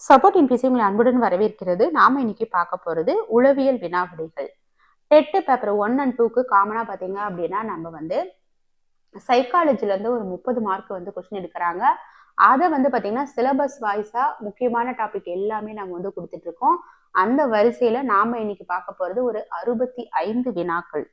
Support இன்ஃபீஸ் உங்களை அன்புடன் வரவேற்கிறது. நாம இன்னைக்கு பார்க்க போறது உளவியல் வினாவிடைகள். டெட் பேப்பர் 1 அண்ட் 2க்கு காமனா பாத்தீங்க அப்படின்னா நம்ம வந்து சைக்காலஜில இருந்து ஒரு 30 மார்க் வந்து கொஸ்டின் எடுக்கிறாங்க. அதை வந்து பாத்தீங்கன்னா சிலபஸ் வாய்ஸா முக்கியமான டாபிக் எல்லாமே நம்ம வந்து கொடுத்துட்டு இருக்கோம். அந்த வரிசையில நாம இன்னைக்கு பார்க்க போறது ஒரு 65 வினாக்கள்.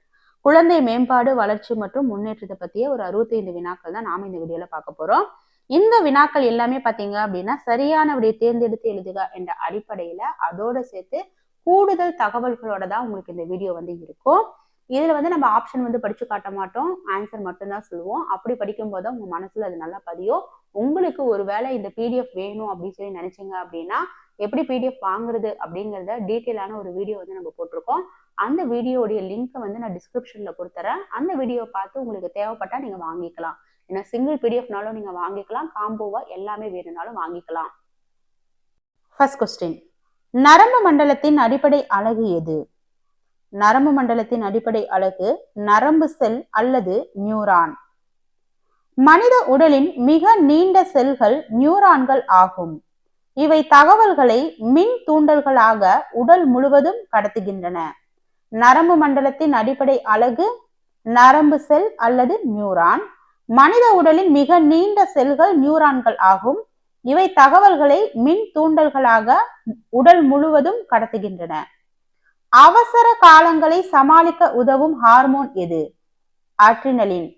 குழந்தை மேம்பாடு, வளர்ச்சி மற்றும் முன்னேற்றத்தை பத்திய ஒரு 65 வினாக்கள் தான் நாம இந்த வீடியோல பார்க்க போறோம். இந்த வினாக்கள் எல்லாமே பாத்தீங்க அப்படின்னா சரியான விடையை தேர்ந்தெடுத்து எழுதுக என்ற அடிப்படையில அதோட சேர்த்து கூடுதல் தகவல்களோட தான் உங்களுக்கு இந்த வீடியோ வந்து இருக்கும். இதுல வந்து நம்ம ஆப்ஷன் வந்து படிச்சு காட்ட மாட்டோம், ஆன்சர் மட்டும்தான் சொல்லுவோம். அப்படி படிக்கும் போது உங்க மனசுல அது நல்லா பதியும். உங்களுக்கு ஒருவேளை இந்த பிடிஎஃப் வேணும் அப்படின்னு சொல்லி நினைச்சீங்க அப்படின்னா எப்படி பிடிஎஃப் வாங்குறது அப்படிங்கறத டீட்டெயிலான ஒரு வீடியோ வந்து நம்ம போட்டிருக்கோம். அந்த வீடியோடைய லிங்கை வந்து நான் டிஸ்கிரிப்ஷன்ல கொடுத்துறேன். அந்த வீடியோ பார்த்து உங்களுக்கு தேவைப்பட்டா நீங்க வாங்கிக்கலாம். ஏன்னா சிங்கிள் பிடிஎஃப்னாலும் நீங்க வாங்கிக்கலாம், காம்போவா எல்லாமே வேணும்னாலும் வாங்கிக்கலாம். ஃபர்ஸ்ட் கொஸ்டின், நரம்பு மண்டலத்தின் அடிப்படை அலகு எது? நரம்பு மண்டலத்தின் அடிப்படை அலகு நரம்பு செல் அல்லது நியூரான். மனித உடலின் மிக நீண்ட செல்கள் நியூரான்கள் ஆகும். இவை தகவல்களை மின் தூண்டல்களாக உடல் முழுவதும் கடத்துகின்றன. நரம்பு மண்டலத்தின் அடிப்படை அலகு நரம்பு செல் அல்லது நியூரான். மனித உடலின் மிக நீண்ட செல்கள் நியூரான்கள் ஆகும். இவை தகவல்களை மின் தூண்டல்களாக உடல் முழுவதும் கடத்துகின்றன. அவசர காலங்களை சமாளிக்க உதவும் ஹார்மோன் எது? அட்ரினலின்.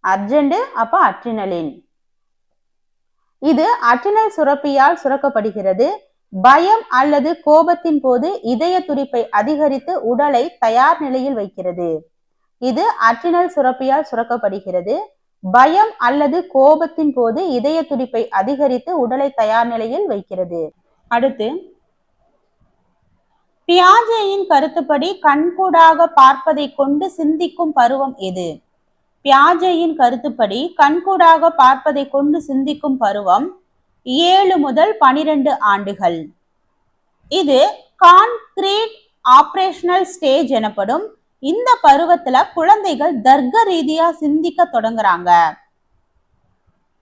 அர்ஜென்ட் அப்ப அட்ரினலின். இது அட்ரினல் சுரப்பியால் சுரக்கப்படுகிறது. பயம் அல்லது கோபத்தின் போது இதய துடிப்பை அதிகரித்து உடலை தயார் நிலையில் வைக்கிறது. இது அட்ரினல் சுரப்பியால் சுரக்கப்படுகிறது. பயம் அல்லது கோபத்தின் போது இதய துடிப்பை அதிகரித்து உடலை தயார் நிலையில் வைக்கிறது. அடுத்து, பியாஜேயின் கருத்துப்படி கண்கூடாக பார்ப்பதை கொண்டு சிந்திக்கும் பருவம் எது? பியாஜேயின் கருத்துப்படி கண்கூடாக பார்ப்பதை கொண்டு சிந்திக்கும் பருவம் 7 முதல் 12 ஆண்டுகள். இது கான்கிரீட் ஆபரேஷனல் ஸ்டேஜ் எனப்படும். இந்த பருவத்துல குழந்தைகள் தர்க்க ரீதியா சிந்திக்க தொடங்குறாங்க.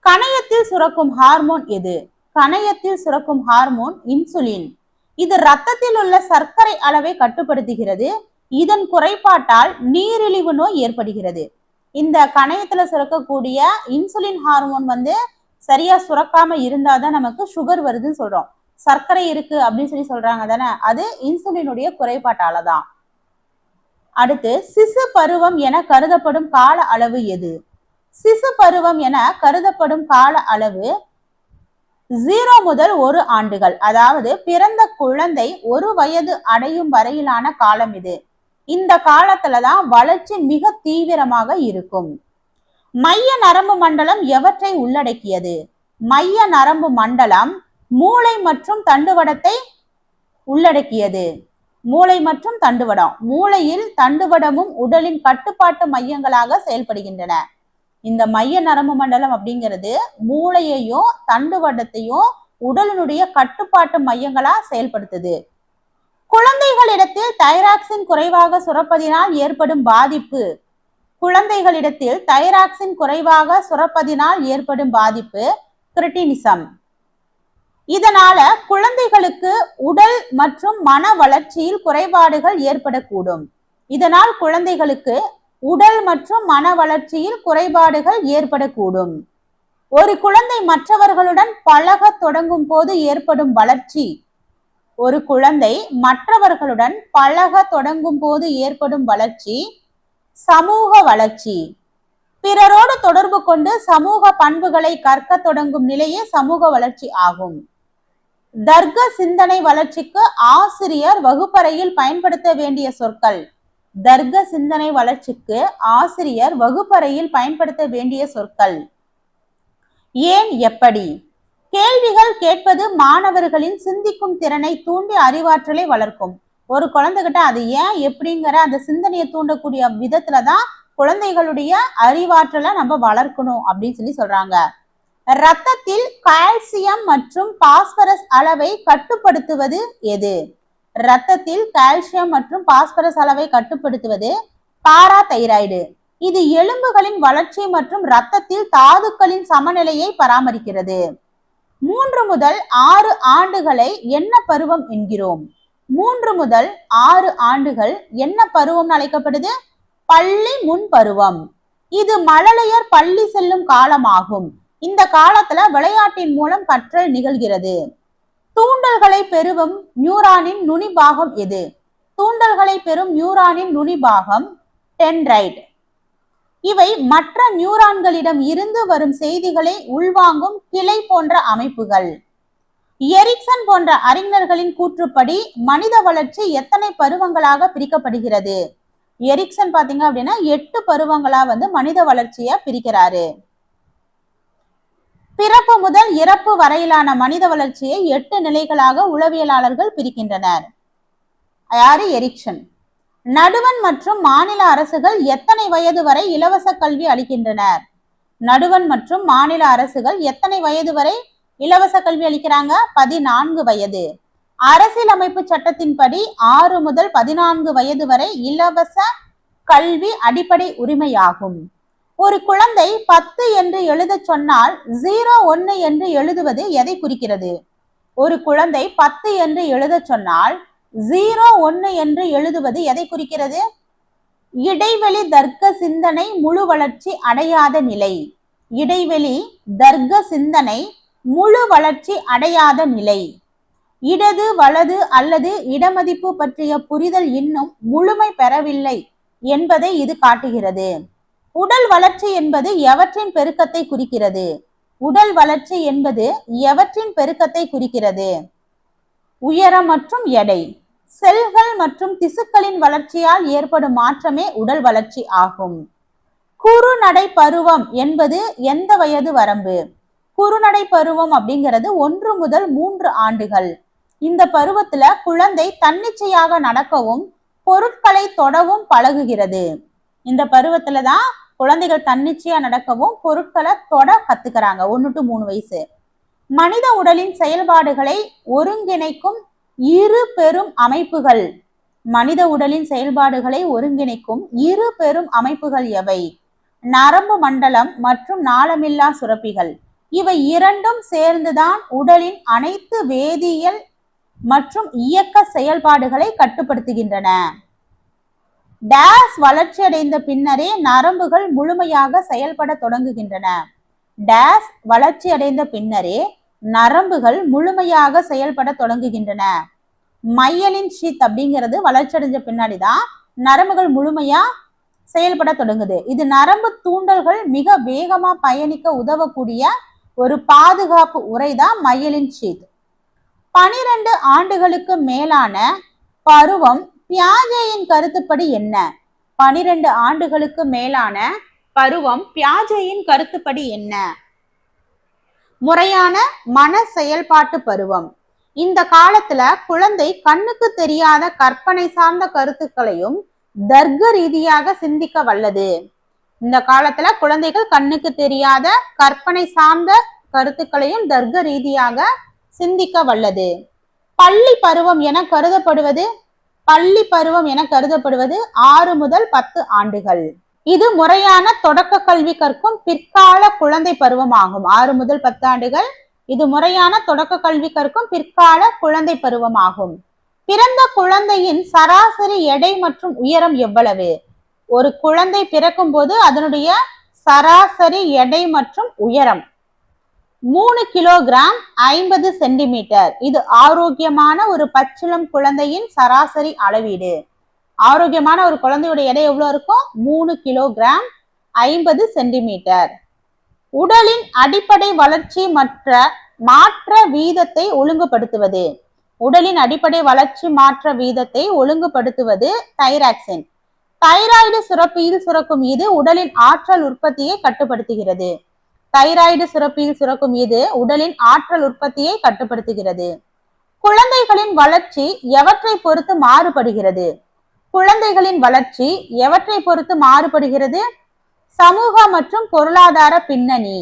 கணையத்தில் சுரக்கும் ஹார்மோன் எது? கணையத்தில் சுரக்கும் ஹார்மோன் இன்சுலின். இது ரத்தத்தில் உள்ள சர்க்கரை அளவை கட்டுப்படுத்துகிறது. இதன் குறைபாட்டால் நீரிழிவு நோய் ஏற்படுகிறது. இந்த கணையத்துல சுரக்கக்கூடிய இன்சுலின் ஹார்மோன் வந்து சரியா சுரக்காம இருந்தாதான் நமக்கு சுகர் வருதுன்னு சொல்றோம். சர்க்கரை இருக்கு அப்படின்னு சொல்லி சொல்றாங்க தானே, அது இன்சுலினுடைய குறைபாட்டாலதான். அடுத்து, சிசு பருவம் என கருதப்படும் கால அளவு எது? சிசு பருவம் என கருதப்படும் கால அளவு 0 முதல் 1 ஆண்டுகள். அதாவது பிறந்த குழந்தை 1 வயது அடையும் வரையிலான காலம் இது. இந்த காலத்துலதான் வளர்ச்சி மிக தீவிரமாக இருக்கும். மைய நரம்பு மண்டலம் எவற்றை உள்ளடக்கியது? மைய நரம்பு மண்டலம் மூளை மற்றும் தண்டுவடத்தை உள்ளடக்கியது. மூளை மற்றும் தண்டுவடம். மூளையில் தண்டுவடமும் உடலின் கட்டுப்பாட்டு மையங்களாக செயல்படுகின்றன. இந்த மைய நரம்பு மண்டலம் அப்படிங்கிறது மூளையையும் தண்டுவடத்தையும் உடலினுடைய கட்டுப்பாட்டு மையங்களா செயல்படுத்துது. குழந்தைகளிடத்தில் தைராக்சின் குறைவாக சுரப்பதினால் ஏற்படும் பாதிப்பு. குழந்தைகளிடத்தில் தைராக்சின் குறைவாக சுரப்பதினால் ஏற்படும் பாதிப்பு கிரிட்டினிசம். இதனால குழந்தைகளுக்கு உடல் மற்றும் மன வளர்ச்சியில் குறைபாடுகள் ஏற்படக்கூடும். இதனால் குழந்தைகளுக்கு உடல் மற்றும் மன வளர்ச்சியில் குறைபாடுகள் ஏற்படக்கூடும். ஒரு குழந்தை மற்றவர்களுடன் பழக தொடங்கும் போது ஏற்படும் வளர்ச்சி. ஒரு குழந்தை மற்றவர்களுடன் பழக தொடங்கும் போது ஏற்படும் வளர்ச்சி சமூக வளர்ச்சி. பிறரோடு தொடர்பு கொண்டு சமூக பண்புகளை கற்க தொடங்கும் நிலையே சமூக வளர்ச்சி ஆகும். தர்க்க சிந்தனை வளர்ச்சிக்கு ஆசிரியர் வகுப்பறையில் பயன்படுத்த வேண்டிய சொற்கள். தர்க்க சிந்தனை வளர்ச்சிக்கு ஆசிரியர் வகுப்பறையில் பயன்படுத்த வேண்டிய சொற்கள். ஏன், எப்படி. கேள்விகள் கேட்பது மாணவர்களின் சிந்திக்கும் திறனை தூண்டி அறிவாற்றலை வளர்க்கும். ஒரு குழந்தைகிட்ட அது ஏன் எப்படிங்கிற அந்த சிந்தனையை தூண்டக்கூடிய விதத்துலதான் குழந்தைகளுடைய அறிவாற்றலை நம்ம வளர்க்கணும் அப்படின்னு சொல்லி சொல்றாங்க. இரத்தத்தில் கால்சியம் மற்றும் பாஸ்பரஸ் அளவை கட்டுப்படுத்துவது எது? இரத்தத்தில் கால்சியம் மற்றும் பாஸ்பரஸ் அளவை கட்டுப்படுத்துவது பாராதைராய்டு. இது எலும்புகளின் வளர்ச்சி மற்றும் இரத்தத்தில் தாதுக்களின் சமநிலையை பராமரிக்கிறது. 3 முதல் 6 ஆண்டுகளை என்ன பருவம் என்கிறோம்? 3 முதல் 6 ஆண்டுகள் என்ன பருவம் அழைக்கப்படுது? பள்ளி முன் பருவம். இது மழலையர் பள்ளி செல்லும் காலமாகும். இந்த காலத்துல விளையாட்டின் மூலம் கற்றல் நிகழ்கிறது. தூண்டல்களை பெறும் நியூரானின் நுனி பாகம் எது? தூண்டல்களை பெறும் நியூரானின் நுனி பாகம் டென்ட்ரைட். இவை மற்ற நியூரான்களிடம் இருந்து வரும் செய்திகளை உள்வாங்கும் கிளை போன்ற அமைப்புகள். எரிக்சன் போன்ற அறிஞர்களின் கூற்றுப்படி மனித வளர்ச்சி எத்தனை பருவங்களாக பிரிக்கப்படுகிறது? எரிக்சன் பாத்தீங்க அப்படின்னா 8 பருவங்களா மனித வளர்ச்சியை பிரிக்கிறாரு. பிறப்பு முதல் இறப்பு வரையிலான மனித வளர்ச்சியை 8 நிலைகளாக உளவியலாளர்கள் பிரிக்கின்றனர். யாரு? எரிக்சன். நடுவண் மற்றும் மாநில அரசுகள் எத்தனை வயது வரை இலவச கல்வி அளிக்கின்றனர்? நடுவண் மற்றும் மாநில அரசுகள் எத்தனை வயது வரை இலவச கல்வி அளிக்கிறாங்க? 14 வயது. அரசியலமைப்பு சட்டத்தின்படி 6 முதல் 14 வயது வரை இலவச கல்வி அடிப்படை உரிமையாகும். ஒரு குழந்தை 10 என்று எழுத சொன்னால் 01 என்று எழுதுவது எதை குறிக்கிறது? ஒரு குழந்தை 10 என்று எழுத சொன்னால் 01 என்று எழுதுவது எதை குறிக்கிறது? இடைவெளி தர்க்க சிந்தனை முழு வளர்ச்சி அடையாத நிலை. இடைவெளி தர்க்க சிந்தனை முழு வளர்ச்சி அடையாத நிலை. இடது வலது அல்லது இடமதிப்பு பற்றிய புரிதல் இன்னும் முழுமை பெறவில்லை என்பதை இது காட்டுகிறது. உடல் வளர்ச்சி என்பது எவற்றின் பெருக்கத்தை குறிக்கிறது? உடல் வளர்ச்சி என்பது எவற்றின் பெருக்கத்தை குறிக்கிறது? உயரம் மற்றும் எடை. செல்கள் மற்றும் திசுக்களின் வளர்ச்சியால் ஏற்படும் மாற்றமே உடல் வளர்ச்சி ஆகும். குறுநடை பருவம் என்பது எந்த வயது வரம்பு? குறுநடை பருவம் அப்படிங்கிறது 1 முதல் 3 ஆண்டுகள். இந்த பருவத்துல குழந்தை தன்னிச்சையாக நடக்கவும் பொருட்களை தொடவும் பழகுகிறது. இந்த பருவத்துலதான் குழந்தைகள் தன்னிச்சையா நடக்கவும் பொருட்களை தொட கத்துக்கிறாங்க. 1 to 3 வயசு. மனித உடலின் செயல்பாடுகளை ஒருங்கிணைக்கும் இரு பெரும் அமைப்புகள். மனித உடலின் செயல்பாடுகளை ஒருங்கிணைக்கும் இரு பெரும் அமைப்புகள் எவை? நரம்பு மண்டலம் மற்றும் நாளமில்லா சுரப்பிகள். இவை இரண்டும் சேர்ந்துதான் உடலின் அனைத்து வேதியியல் மற்றும் இயக்க செயல்பாடுகளை கட்டுப்படுத்துகின்றன. டேஸ் வளர்ச்சியடைந்த பின்னரே நரம்புகள் முழுமையாக செயல்பட தொடங்குகின்றன. டேஸ் வளர்ச்சியடைந்த பின்னரே நரம்புகள் முழுமையாக செயல்பட தொடங்குகின்றன. மையலின் ஷீத் அப்படிங்கிறது வளர்ச்சி அடைஞ்ச பின்னாடிதான் நரம்புகள் முழுமையா செயல்பட தொடங்குது. இது நரம்பு தூண்டல்கள் மிக வேகமா பயணிக்க உதவக்கூடிய ஒரு பாதுகாப்பு உரைதான் மையலின் ஷீத். 12 ஆண்டுகளுக்கு மேலான பருவம் பியாஜேயின் கருத்துப்படி என்ன? 12 ஆண்டுகளுக்கு மேலான பருவம் பியாஜேயின் கருத்துப்படி என்ன? முறையான மன செயல்பாட்டு பருவம். இந்த காலத்துல குழந்தை கண்ணுக்கு தெரியாத கற்பனை சார்ந்த கருத்துக்களையும் தர்க்க ரீதியாக சிந்திக்க வல்லது. இந்த காலத்துல குழந்தைகள் கண்ணுக்கு தெரியாத கற்பனை சார்ந்த கருத்துக்களையும் தர்க்க ரீதியாக சிந்திக்க வல்லது. பள்ளி பருவம் என கருதப்படுவது 6 முதல் 10 ஆண்டுகள். இது முறையான தொடக்க கல்வி கற்கும் பிற்கால குழந்தை பருவம் ஆகும். 6 முதல் 10 ஆண்டுகள் இது முறையான தொடக்க கல்வி கற்கும் பிற்கால குழந்தை பருவம் ஆகும். பிறந்த குழந்தையின் சராசரி எடை மற்றும் உயரம் எவ்வளவு? ஒரு குழந்தை பிறக்கும் போது அதனுடைய சராசரி எடை மற்றும் உயரம் 3 கிலோகிராம் 50 சென்டிமீட்டர். இது ஆரோக்கியமான ஒரு பச்சிளம் குழந்தையின் சராசரி அளவீடு. ஆரோக்கியமான ஒரு குழந்தையுடைய எடை எவ்வளவு இருக்கும்? 3 கிலோகிராம் 50 சென்டிமீட்டர். உடலின் அடிப்படை வளர்ச்சி மாற்ற வீதத்தை ஒழுங்குபடுத்துவது. உடலின் அடிப்படை வளர்ச்சி மாற்ற வீதத்தை ஒழுங்குபடுத்துவது தைராக்சின். தைராய்டு சுரப்பியில் சுரக்கும் இது உடலின் ஆற்றல் உற்பத்தியை கட்டுப்படுத்துகிறது. தைராய்டு சுரப்பியில் சுரக்கும் இது உடலின் ஆற்றல் உற்பத்தியை கட்டுப்படுத்துகிறது. குழந்தைகளின் வளர்ச்சி எவற்றை பொறுத்து மாறுபடுகிறது? குழந்தைகளின் வளர்ச்சி எவற்றை பொறுத்து மாறுபடுகிறது? சமூக மற்றும் பொருளாதார பின்னணி.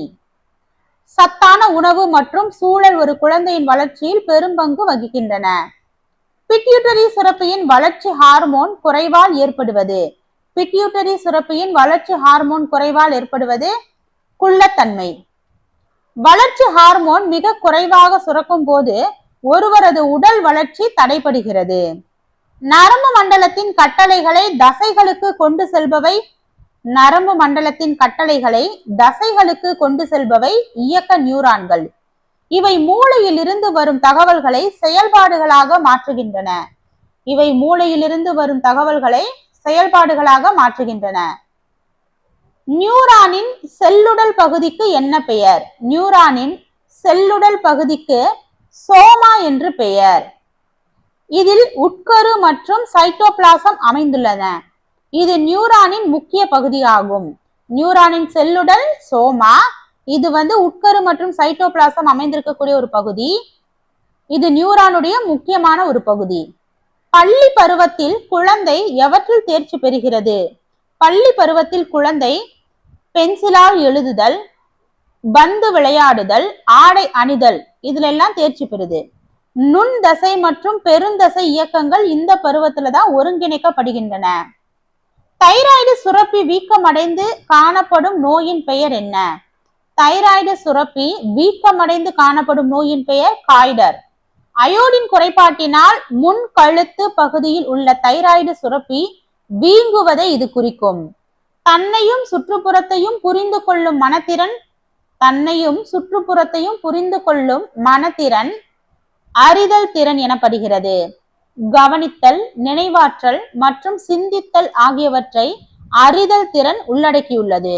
சத்தான உணவு மற்றும் சூழல் ஒரு குழந்தையின் வளர்ச்சியில் பெரும்பங்கு வகிக்கின்றன. பிட்யூட்டரி சுரப்பியின் வளர்ச்சி ஹார்மோன் குறைவால் ஏற்படுவது. பிட்யூட்டரி சுரப்பியின் வளர்ச்சி ஹார்மோன் குறைவால் ஏற்படுவது குள்ளத்தன்மை. வளர்ச்சி ஹார்மோன் மிக குறைவாக சுரக்கும் போது ஒருவரது உடல் வளர்ச்சி தடைபடுகிறது. நரம்பு மண்டலத்தின் கட்டளைகளை தசைகளுக்கு கொண்டு செல்பவை நரம்பு மண்டலத்தின் கட்டளைகளை தசைகளுக்கு கொண்டு செல்பவை இயக்க நியூரான்கள். இவை மூளையில் இருந்து வரும் தகவல்களை செயல்பாடுகளாக மாற்றுகின்றன. இவை மூளையிலிருந்து வரும் தகவல்களை செயல்பாடுகளாக மாற்றுகின்றன. நியூரானின் செல்லுடல் பகுதிக்கு என்ன பெயர்? நியூரானின் செல்லுடல் பகுதிக்கு சோமா என்று பெயர். இதில் உட்கரு மற்றும் சைட்டோபிளாசம் அமைந்துள்ளன. இது நியூரானின் முக்கிய பகுதியாகும். நியூரானின் செல்லுடல் சோமா, இது உட்கரு மற்றும் சைட்டோபிளாசம் அமைந்திருக்கக்கூடிய ஒரு பகுதி. இது நியூரானுடைய முக்கியமான ஒரு பகுதி. பள்ளி பருவத்தில் குழந்தை எவற்றில் தேர்ச்சி பெறுகிறது? பள்ளி பருவத்தில் குழந்தை பென்சிலால் எழுதுதல், பந்து விளையாடுதல், ஆடை அணிதல், இதுல எல்லாம் தேர்ச்சி பெறுது. நுண் தசை மற்றும் பெருந்தசை இயக்கங்கள் இந்த பருவத்துல தான் ஒருங்கிணைக்கப்படுகின்றன. தைராய்டு சுரப்பி வீக்கமடைந்து காணப்படும் நோயின் பெயர் என்ன? தைராய்டு சுரப்பி வீக்கமடைந்து காணப்படும் நோயின் பெயர் காய்டர். அயோடின் குறைபாட்டினால் முன் கழுத்து பகுதியில் உள்ள தைராய்டு சுரப்பி வீங்குவதை இது குறிக்கும். தன்னையும் சுற்றுப்புறத்தையும் புரிந்து கொள்ளும் மனத்திறன் அறிதல் திறன் எனப்படுகிறது. கவனித்தல், நினைவாற்றல் மற்றும் சிந்தித்தல் ஆகியவற்றை அறிதல் திறன் உள்ளடக்கியுள்ளது.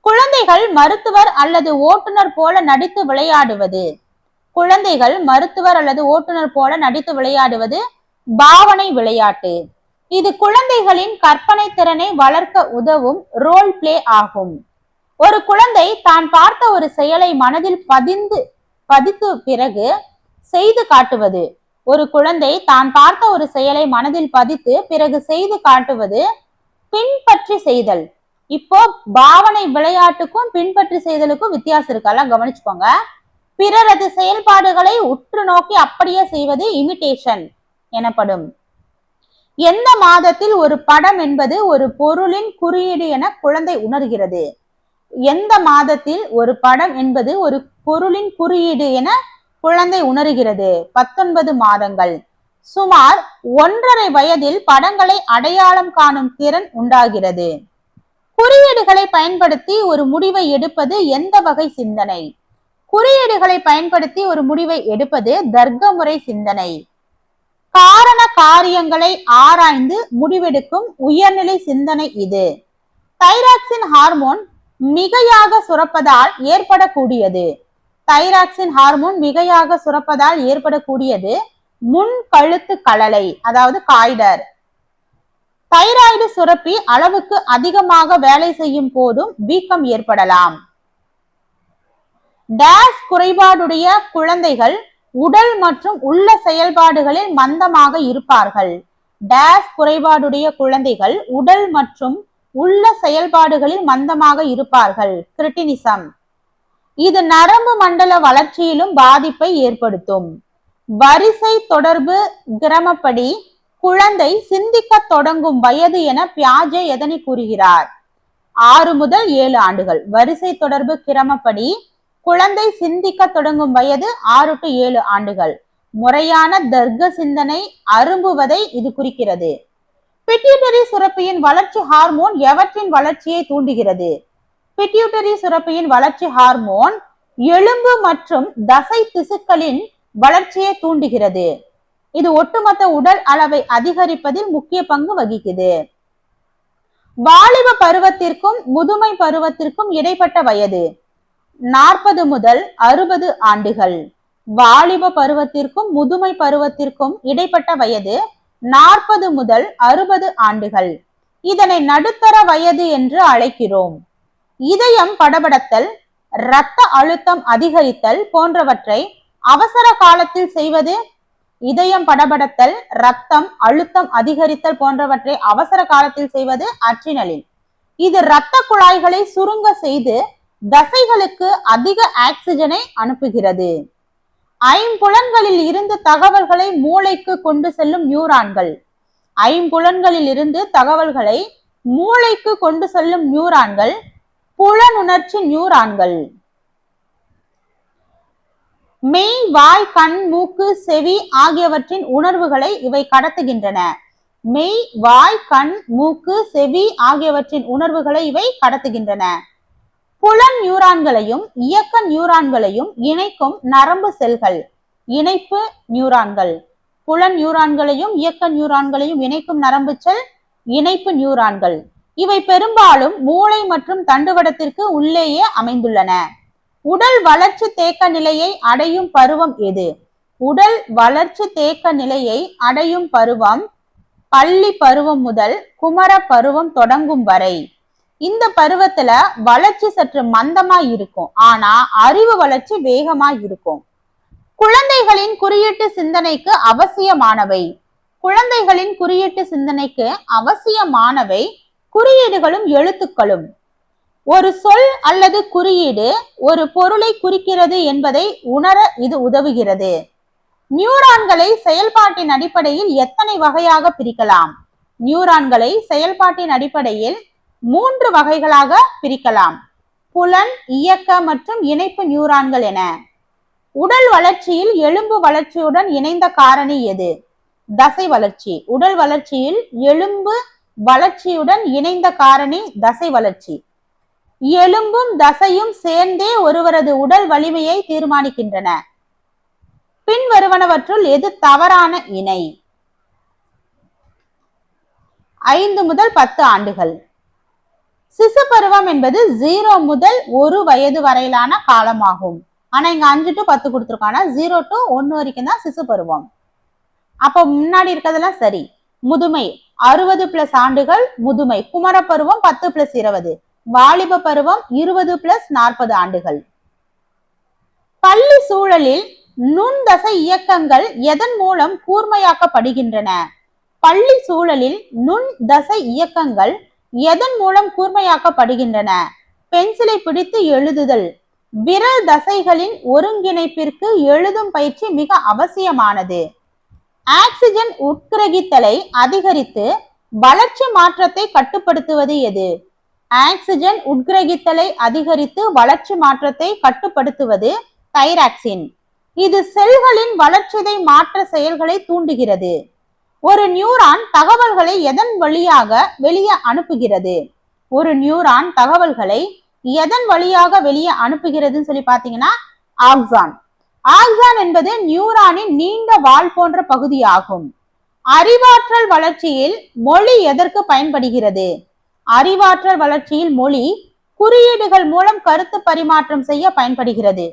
குழந்தைகள் மருத்துவர் அல்லது ஓட்டுநர் போல நடித்து விளையாடுவது. குழந்தைகள் மருத்துவர் அல்லது ஓட்டுநர் போல நடித்து விளையாடுவது பாவனை விளையாட்டு. இது குழந்தைகளின் கற்பனை திறனை வளர்க்க உதவும் ரோல் பிளே ஆகும். ஒரு குழந்தை தான் பார்த்த ஒரு செயலை மனதில் பதித்து பிறகு செய்து காட்டுவது. ஒரு குழந்தை தான் பார்த்த ஒரு செயலை மனதில் பதித்து பிறகு செய்து காட்டுவது பின்பற்றி செய்தல். இப்போ பாவனை விளையாட்டுக்கும் பின்பற்றி செய்தலுக்கும் வித்தியாசம் இருக்கெல்லாம் கவனிச்சுக்கோங்க. பிறரது செயல்பாடுகளை உற்று நோக்கி அப்படியே செய்வது இமிடேஷன் எனப்படும். எந்த மாதத்தில் ஒரு படம் என்பது ஒரு பொருளின் குறியீடு என குழந்தை உணர்கிறது? எந்த மாதத்தில் ஒரு படம் என்பது ஒரு பொருளின் குறியீடு என குழந்தை உணர்கிறது? 19 மாதங்கள். சுமார் 1.5 வயதில் படங்களை அடையாளம் காணும் திறன் உண்டாகிறது. குறியீடுகளை பயன்படுத்தி ஒரு முடிவை எடுப்பது எந்த வகை சிந்தனை? குறியீடுகளை பயன்படுத்தி ஒரு முடிவை எடுப்பது தர்க்க முறை சிந்தனை. காரண காரியங்களை ஆராய்ந்து முடிவெடுக்கும் உயர்நிலை சிந்தனை இது. தைராக்சின் ஹார்மோன் மிகையாக சுரப்பதால் ஏற்படக்கூடியது. தைராக்சின் ஹார்மோன் மிகையாக சுரப்பதால் ஏற்படக்கூடியது முன் கழுத்து கழலை, அதாவது காய்டர். தைராய்டு சுரப்பி அளவுக்கு அதிகமாக வேலை செய்யும் போதும் வீக்கம் ஏற்படலாம். டேஸ் குறைபாடுடைய குழந்தைகள் உடல் மற்றும் உள்ள செயல்பாடுகளில் மந்தமாக இருப்பார்கள். டேஸ் குறைபாடுடைய குழந்தைகள் உடல் மற்றும் உள்ள செயல்பாடுகளில் மந்தமாக இருப்பார்கள். கிரிட்டினிசம். இது நரம்பு மண்டல வளர்ச்சியிலும் பாதிப்பை ஏற்படுத்தும். வரிசை தொடர்பு கிரமப்படி குழந்தை சிந்திக்க தொடங்கும் வயது என பியாஜே எதனை கூறுகிறார்? 6 முதல் 7 ஆண்டுகள். வரிசை தொடர்பு கிரமப்படி குழந்தை சிந்திக்க தொடங்கும் வயது 6 to 7 ஆண்டுகள். முறையான தர்க்க சிந்தனை அரும்புவதை இது குறிக்கிறது. பிட்யூட்டரி சுரப்பியின் வளர்ச்சி ஹார்மோன் எவற்றின் வளர்ச்சியை தூண்டுகிறது? பிட்யூட்டரி சுரப்பியின் வளர்ச்சி ஹார்மோன் எலும்பு மற்றும் தசை திசுக்களின் வளர்ச்சியை தூண்டுகிறது. இது ஒட்டுமொத்த உடல் அளவை அதிகரிப்பதில் முக்கிய பங்கு வகிக்குது. வாலிப பருவத்திற்கும் முதுமை பருவத்திற்கும் இடைப்பட்ட வயது 40 முதல் 60 ஆண்டுகள். வாலிப பருவத்திற்கும் முதுமை பருவத்திற்கும் இடைப்பட்ட வயது 40 முதல் 60 ஆண்டுகள். இதனை நடுத்தர வயது என்று அழைக்கிறோம். இதயம் படபடத்தல், இரத்த அழுத்தம் அதிகரித்தல் போன்றவற்றை அவசர காலத்தில் செய்வது. இதயம் படபடத்தல், இரத்தம் அழுத்தம் அதிகரித்தல் போன்றவற்றை அவசர காலத்தில் செய்வது அட்ரினலின். இது இரத்த குழாய்களை சுருங்க செய்து தசைகளுக்கு அதிக ஆக்சிஜனை அனுப்புகிறது. ஐம்புலன்களில் இருந்து தகவல்களை மூளைக்கு கொண்டு செல்லும் நியூரான்கள். ஐம்புலன்களில் இருந்து தகவல்களை மூளைக்கு கொண்டு செல்லும் நியூரான்கள் புலனுணர்ச்சி நியூரான்கள். மெய், வாய், கண், மூக்கு, செவி ஆகியவற்றின் உணர்வுகளை இவை கடத்துகின்றன. மெய், வாய், கண், மூக்கு, செவி ஆகியவற்றின் உணர்வுகளை இவை கடத்துகின்றன. புலன் நியூரான்களையும் இயக்க நியூரான்களையும் இணைக்கும் நரம்பு செல்கள் இணைப்பு நியூரான்கள். புலன் நியூரான்களையும் இயக்க நியூரான்களையும் இணைக்கும் நரம்பு செல் இணைப்பு நியூரான்கள். இவை பெரும்பாலும் மூளை மற்றும் தண்டுவடத்திற்கு உள்ளேயே அமைந்துள்ளன. உடல் வளர்ச்சி தேக்க நிலையை அடையும் பருவம் எது? உடல் வளர்ச்சி தேக்க நிலையை அடையும் பருவம் பள்ளி பருவம் முதல் குமர பருவம் தொடங்கும் வரை. இந்த பருவத்துல வளர்ச்சி சற்று மந்தமா இருக்கும், ஆனா அறிவு வளர்ச்சி வேகமா இருக்கும். குழந்தைகளின் குறியீட்டு சிந்தனைக்கு அவசியமானவை. குழந்தைகளின் குறியீட்டு சிந்தனைக்கு அவசியமானவை குறியீடுகளும் எழுத்துக்களும். ஒரு சொல் அல்லது குறியீடு ஒரு பொருளை குறிக்கிறது என்பதை உணர இது உதவுகிறது. நியூரான்களை செயல்பாட்டின் அடிப்படையில் எத்தனை வகையாக பிரிக்கலாம்? நியூரான்களை செயல்பாட்டின் அடிப்படையில் 3 வகைகளாக பிரிக்கலாம். புலன், இயக்க மற்றும் இணைப்பு நியூரான்கள் என. உடல் வளர்ச்சியில் எலும்பு வளர்ச்சியுடன் இணைந்த காரணி எது? தசை வளர்ச்சி. உடல் வளர்ச்சியில் எலும்பு வளர்ச்சியுடன் இணைந்த காரணி தசை வளர்ச்சி. எலும்பும் தசையும் சேர்ந்தே ஒருவரது உடல் வலிமையை தீர்மானிக்கின்றன. பின்வருவனவற்றுள் எது தவறான இணை? 5 முதல் 10 ஆண்டுகள். சிசு பருவம் என்பது 0 முதல் 1 வயது வரையிலான காலமாகும். ஆனா இங்க 5 to 10 கொடுத்திருக்காங்க. 0 to 1 வரைக்கும் தான் சிசு பருவம். அப்ப முன்னாடி இருக்கிறதெல்லாம் சரி. முதுமை 60+ ஆண்டுகள் முதுமை. குமர பருவம் 10+20. வாலிப பருவம் 20+40 ஆண்டுகள். பள்ளி சூழலில் நுண்தசை இயக்கங்கள் எதன் மூலம் கூர்மையாக்கப்படுகின்றன? பள்ளி சூழலில் நுண் தசை இயக்கங்கள் எதன் மூலம் கூர்மையாக்கப்படுகின்றன? பென்சிலை பிடித்து எழுதுதல். விரல் தசைகளின் ஒருங்கிணைப்பிற்கு எழுதும் பயிற்சி மிக அவசியமானது. ஆக்சிஜன் உட்கிரகித்தலை அதிகரித்து வளர்ச்சி மாற்றத்தை கட்டுப்படுத்துவது எது? ஆக்சிஜன் உட்கிரகித்தலை அதிகரித்து வளர்ச்சி மாற்றத்தை கட்டுப்படுத்துவது தைராக்சின். இது செல்களின் வளர்ச்சிதை மாற்ற செயல்களை தூண்டுகிறது. ஒரு நியூரான் தகவல்களை எதன் வழியாக வெளியே அனுப்புகிறது? ஒரு நியூரான் தகவல்களை எதன் வழியாக வெளியே அனுப்புகிறதுன்னு சொல்லி பாத்தீங்கன்னா ஆக்சான். ஆக்சான் என்பது நியூரானின் நீண்ட வால் போன்ற பகுதியாகும். அறிவாற்றல் வளர்ச்சியில் மொழி எதற்கு பயன்படுகிறது? அறிவாற்றல் வளர்ச்சியில் மொழி குறியீடுகள் மூலம் கருத்து பரிமாற்றம் செய்ய பயன்படுகிறது.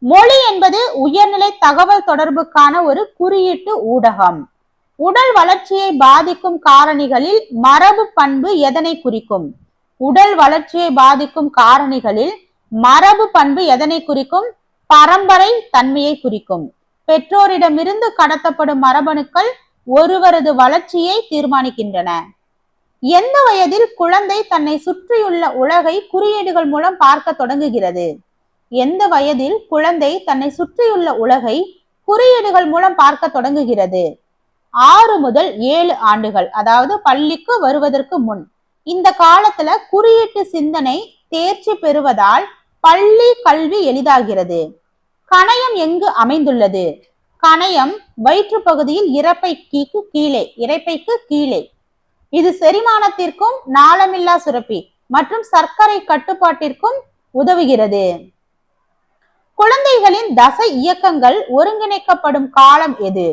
மொழி என்பது உயர்நிலை தகவல் தொடர்புக்கான ஒரு குறியீட்டு ஊடகம். உடல் வளர்ச்சியை பாதிக்கும் காரணிகளில் மரபு பண்பு எதனை குறிக்கும்? உடல் வளர்ச்சியை பாதிக்கும் காரணிகளில் மரபு பண்பு எதனை குறிக்கும்? பரம்பரை தன்மையை குறிக்கும். பெற்றோரிடமிருந்து கடத்தப்படும் மரபணுக்கள் ஒருவரது வளர்ச்சியை தீர்மானிக்கின்றன. எந்த வயதில் குழந்தை தன்னை சுற்றியுள்ள உலகை குறியீடுகள் மூலம் பார்க்க தொடங்குகிறது? எந்த வயதில் குழந்தை தன்னை சுற்றியுள்ள உலகை குறியீடுகள் மூலம் பார்க்க தொடங்குகிறது? 6 முதல் 7 ஆண்டுகள், அதாவது பள்ளிக்கு வருவதற்கு முன். இந்த காலத்துல குறியீட்டு சிந்தனை தேர்ச்சி பெறுவதால் பள்ளி கல்வி எளிதாகிறது. கணையம் எங்கு அமைந்துள்ளது? கணையம் வயிற்று பகுதியில் இரைப்பைக்கு கீழே. இது செரிமானத்திற்கும் நாளமில்லா சுரப்பி மற்றும் சர்க்கரை கட்டுப்பாட்டிற்கும் உதவுகிறது. குழந்தைகளின் தசை இயக்கங்கள் ஒருங்கிணைக்கப்படும் காலம் எது?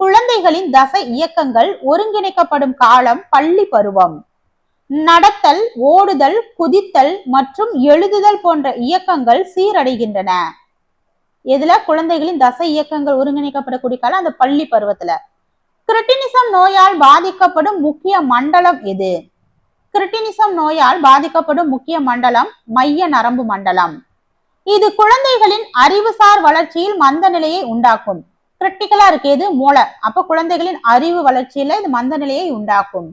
குழந்தைகளின் தசை இயக்கங்கள் ஒருங்கிணைக்கப்படும் காலம் பள்ளி பருவம். நடத்தல், ஓடுதல், குதித்தல் மற்றும் எழுதுதல் போன்ற இயக்கங்கள் சீரடைகின்றன. இதுல குழந்தைகளின் தசை இயக்கங்கள் ஒருங்கிணைக்கப்படக்கூடிய காலம் அந்த பள்ளி பருவத்துல. கிரிட்டினிசம் நோயால் பாதிக்கப்படும் முக்கிய மண்டலம் எது? கிரிட்டினிசம் நோயால் பாதிக்கப்படும் முக்கிய மண்டலம் மைய நரம்பு மண்டலம். இது குழந்தைகளின் அறிவுசார் வளர்ச்சியில் மந்த நிலையை உண்டாக்கும். கிரிட்டிக்கலா இருக்கு எது? மூளை. அப்ப குழந்தைகளின் அறிவு வளர்ச்சியில இது மந்த நிலையை உண்டாக்கும்.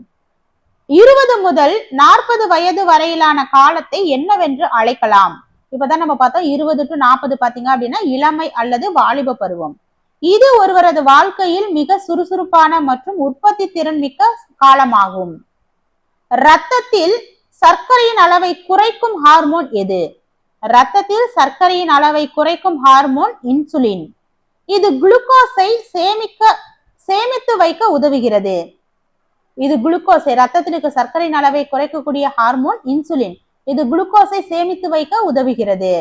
20 முதல் 40 வயது வரையிலான காலத்தை என்னவென்று அழைக்கலாம்? இப்பதான் நம்ம பார்த்தோம் 20 to 40 பாத்தீங்க அப்படின்னா இளமை அல்லது வாலிப பருவம். இது ஒருவரது வாழ்க்கையில் மிக சுறுசுறுப்பான மற்றும் உற்பத்தி திறன் மிக்க காலமாகும். இரத்தத்தில் சர்க்கரையின் அளவை குறைக்கும் ஹார்மோன் எது? ரத்தத்தில் சர்க்கரையின் அளவை குறைக்கும் ஹார்மோன் இன்சுலின். இது குளுக்கோஸை சேமித்து வைக்க உதவுகிறது. இது குளுக்கோஸை, ரத்தத்தில் இருக்க சர்க்கரையின் அளவை குறைக்கக்கூடிய ஹார்மோன் இன்சுலின். இது குளுக்கோஸை சேமித்து வைக்க உதவுகிறது.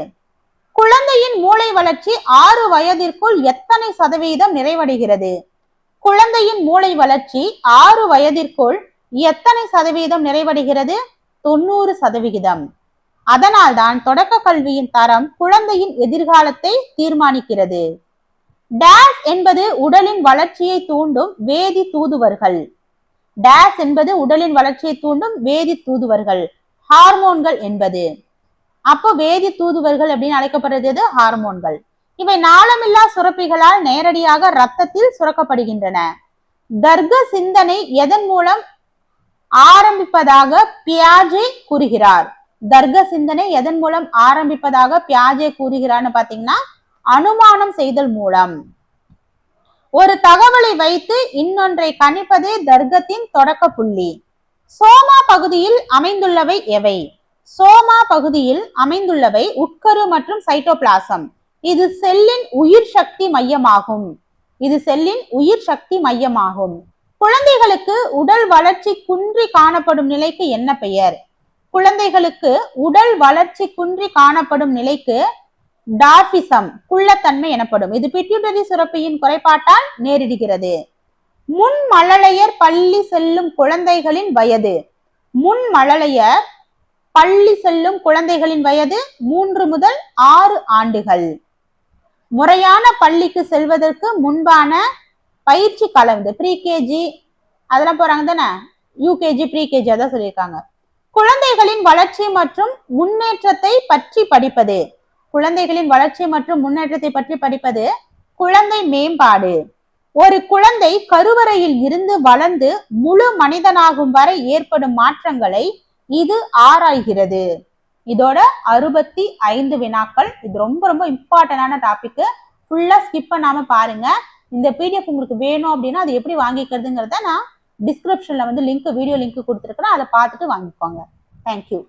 குழந்தையின் மூளை வளர்ச்சி 6 வயதிற்குள் எத்தனை சதவீதம் நிறைவடைகிறது? குழந்தையின் மூளை வளர்ச்சி 6 வயதிற்குள் எத்தனை சதவீதம் நிறைவடைகிறது? 90%. அதனால்தான் தொடக்க கல்வியின் தரம் குழந்தையின் எதிர்காலத்தை தீர்மானிக்கிறது. டேஸ் என்பது உடலின் வளர்ச்சியை தூண்டும் வேதி தூதுவர்கள். டேஸ் என்பது உடலின் வளர்ச்சியை தூண்டும் வேதி தூதுவர்கள். ஹார்மோன்கள் என்பது. அப்போ வேதி தூதுவர்கள் அப்படின்னு அழைக்கப்படுறது ஹார்மோன்கள். இவை நாளமில்லா சுரப்பிகளால் நேரடியாக ரத்தத்தில் சுரக்கப்படுகின்றன. தர்க்க சிந்தனை எதன் மூலம் ஆரம்பிப்பதாக பியாஜே கூறுகிறார்? தர்க்க சிந்தனை எதன் மூலம் ஆரம்பிப்பதாக பியாஜே கூறுகிறார்னு பாத்தீங்கன்னா, அனுமானம் செய்தல் மூலம். ஒரு தகவலை வைத்து இன்னொன்றை கணிப்பதே தர்க்கத்தின் தொடக்க புள்ளி. சோமா பகுதியில் அமைந்துள்ளவை எவை? சோமா பகுதியில் அமைந்துள்ளவை உட்கரு மற்றும் சைட்டோபிளாசம். இது செல்லின் உயிர் சக்தி மையமாகும். இது செல்லின் உயிர் சக்தி மையமாகும். குழந்தைகளுக்கு உடல் வளர்ச்சி குன்றி காணப்படும் நிலைக்கு என்ன பெயர்? குழந்தைகளுக்கு உடல் வளர்ச்சி குன்றி காணப்படும் நிலைக்கு டார்பிசம், குள்ளத்தன்மை எனப்படும். இது பிட்யூட்டரி சுரப்பியின் குறைபாட்டால் நேரிடுகிறது. முன்மழலையர் பள்ளி செல்லும் குழந்தைகளின் வயது. முன்மழலையர் பள்ளி செல்லும் குழந்தைகளின் வயது 3 முதல் 6 ஆண்டுகள். முறையான பள்ளிக்கு செல்வதற்கு முன்பான பயிற்சி கலந்து ப்ரீகேஜி அதெல்லாம் போறாங்க தானே, யூகேஜி ப்ரீகேஜி அதான் சொல்லியிருக்காங்க. குழந்தைகளின் வளர்ச்சி மற்றும் முன்னேற்றத்தை பற்றி படிப்பது. குழந்தைகளின் வளர்ச்சி மற்றும் முன்னேற்றத்தை பற்றி படிப்பது குழந்தை மேம்பாடு. ஒரு குழந்தை கருவறையில் இருந்து வளர்ந்து முழு மனிதனாகும் வரை ஏற்படும் மாற்றங்களை இது ஆராய்கிறது. இதோட 65 வினாக்கள். இது ரொம்ப ரொம்ப இம்பார்ட்டன்டான டாபிக். ஃபுல்லா ஸ்கிப் பண்ணாம பாருங்க. இந்த பிடிஎஃப் உங்களுக்கு வேணும் அப்படின்னா அது எப்படி வாங்கிக்கிறதுங்கிறத நான் டிஸ்கிரிப்ஷன்ல வந்து வீடியோ லிங்க் கொடுத்துருக்கேன். அதை பார்த்துட்டு வாங்கிக்கோங்க. தேங்க்யூ.